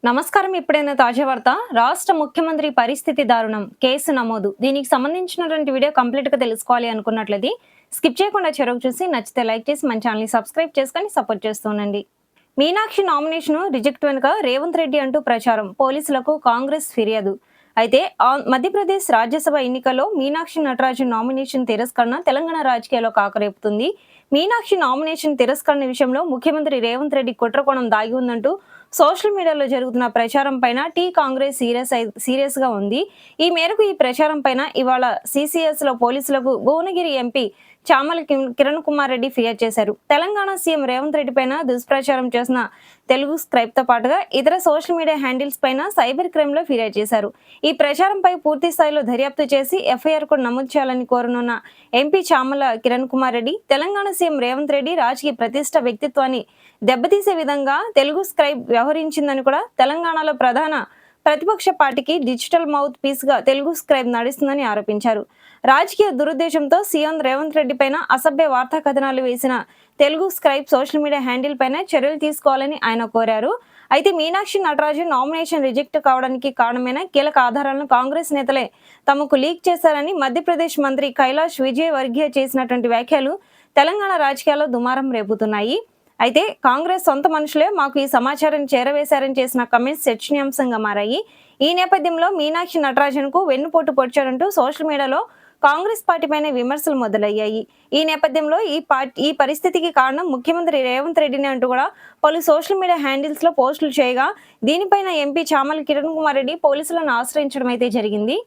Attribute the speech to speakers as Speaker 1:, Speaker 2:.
Speaker 1: నమస్కారం. ఇప్పుడైన తాజా వార్త. రాష్ట్ర ముఖ్యమంత్రి పరిస్థితి దారుణం. కేసు నమోదు. దీనికి సంబంధించినటువంటి వీడియో కంప్లీట్ గా తెలుసుకోవాలి అనుకున్నట్లయితే స్కిప్ చేయకుండా చెరకు చూసి నచ్చితే లైక్ చేసి మన ఛానల్ ని సబ్స్క్రైబ్ చేసుకొని సపోర్ట్ చేస్తూనండి. మీనాక్షి నామినేషన్ రిజెక్ట్ వెనుక రేవంత్ రెడ్డి అంటూ ప్రచారం. పోలీసులకు కాంగ్రెస్ ఫిర్యాదు. అయితే మధ్యప్రదేశ్ రాజ్యసభ ఎన్నికల్లో మీనాక్షి నటరాజన్ నామినేషన్ తిరస్కరణ తెలంగాణ రాజకీయాల్లో కాకరేపుతుంది. మీనాక్షి నామినేషన్ తిరస్కరణ విషయంలో ముఖ్యమంత్రి రేవంత్ రెడ్డి కుట్రకోణం దాగి ఉందంటూ సోషల్ మీడియాలో జరుగుతున్న ప్రచారం పైన కాంగ్రెస్ సీరియస్ గా ఉంది. ఈ మేరకు ఈ ప్రచారం పైన ఇవాళ సిసిఎస్ లో పోలీసులకు భువనగిరి ఎంపీ చామల కిరణ్ కుమార్ రెడ్డి ఫిర్యాదు చేశారు. తెలంగాణ సీఎం రేవంత్ రెడ్డి పైన దుష్ప్రచారం చేసిన తెలుగు స్క్రైబ్ తో పాటుగా ఇతర సోషల్ మీడియా హ్యాండిల్స్ పైన సైబర్ క్రైమ్ లో ఫిర్యాదు చేశారు. ఈ ప్రచారంపై పూర్తి స్థాయిలో దర్యాప్తు చేసి ఎఫ్ఐఆర్ కూడా నమోదు చేయాలని కోరనున్న ఎంపీ చామల కిరణ్ కుమార్ రెడ్డి తెలంగాణ సీఎం రేవంత్ రెడ్డి రాజకీయ ప్రతిష్ట వ్యక్తిత్వాన్ని దెబ్బతీసే విధంగా తెలుగు స్క్రైబ్ వ్యవహరించిందని కూడా తెలంగాణలో ప్రధాన ప్రతిపక్ష పార్టీకి డిజిటల్ మౌత్ పీస్ గా తెలుగు స్క్రైబ్ నడుస్తుందని ఆరోపించారు. రాజకీయ దురుద్దేశంతో సీఎం రేవంత్ రెడ్డి పైన అసభ్య వార్తా కథనాలు వేసిన Telugu scribe social media handle పైన చర్యలు తీసుకోవాలని ఆయన కోరారు. అయితే మీనాక్షి నటరాజన్ నామినేషన్ రిజెక్ట్ కావడానికి కారణమైన కీలక ఆధారాలను కాంగ్రెస్ నేతలే తమకు లీక్ చేశారని మధ్యప్రదేశ్ మంత్రి కైలాష్ విజయ్ వర్గీయ చేసినటువంటి వ్యాఖ్యలు తెలంగాణ రాజకీయాల్లో దుమారం రేపుతున్నాయి. అయితే కాంగ్రెస్ సొంత మనుషులే మాకు ఈ సమాచారాన్ని చేరవేశారని చేసిన కమెంట్స్ చర్చనీయాంశంగా మారాయి. ఈ నేపథ్యంలో మీనాక్షి నటరాజన్ కు వెన్నుపోటు పొడిచారంటూ సోషల్ మీడియాలో కాంగ్రెస్ పార్టీ పైన విమర్శలు మొదలయ్యాయి. ఈ నేపథ్యంలో ఈ పరిస్థితికి కారణం ముఖ్యమంత్రి రేవంత్ రెడ్డిని అంటూ కూడా పలు సోషల్ మీడియా హ్యాండిల్స్ లో పోస్టులు చేయగా దీనిపైన ఎంపీ చామల కిరణ్ కుమార్ రెడ్డి పోలీసులను ఆశ్రయించడం అయితే జరిగింది.